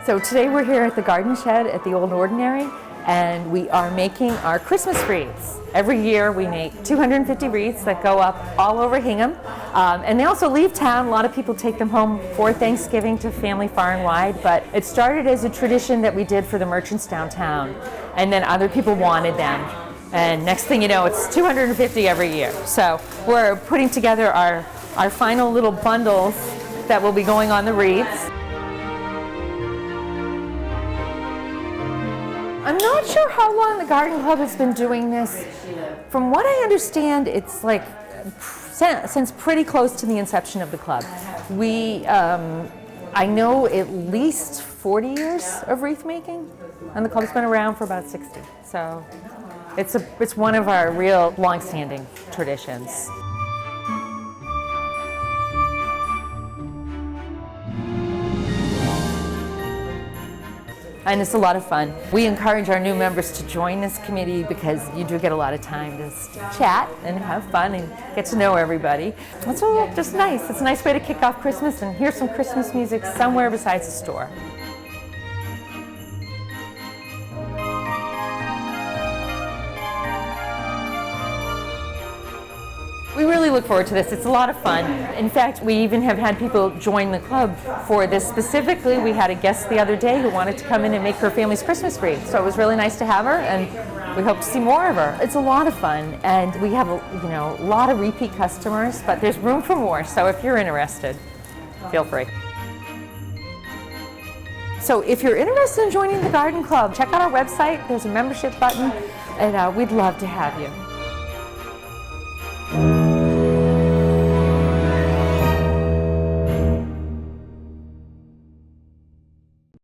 So today we're here at the garden shed at the Old Ordinary, and we are making our Christmas wreaths. Every year we make 250 wreaths that go up all over Hingham, and they also leave town. A lot of people take them home for Thanksgiving to family far and wide, but it started as a tradition that we did for the merchants downtown, and then other people wanted them. And next thing you know, it's 250 every year. So we're putting together our final little bundles that will be going on the wreaths. I'm not sure how long the Garden Club has been doing this. From what I understand, it's like since pretty close to the inception of the club. I know at least 40 years of wreath making, and the club's been around for about 60. So it's one of our real long-standing traditions. And it's a lot of fun. We encourage our new members to join this committee because you do get a lot of time to chat and have fun and get to know everybody. It's all just nice. It's a nice way to kick off Christmas and hear some Christmas music somewhere besides the store. We really look forward to this. It's a lot of fun. In fact, we even have had people join the club for this specifically. We had a guest the other day who wanted to come in and make her family's Christmas wreath. So it was really nice to have her, and we hope to see more of her. It's a lot of fun, and we have a lot of repeat customers, but there's room for more. So if you're interested, feel free. So if you're interested in joining the Garden Club, check out our website. There's a membership button, and we'd love to have you.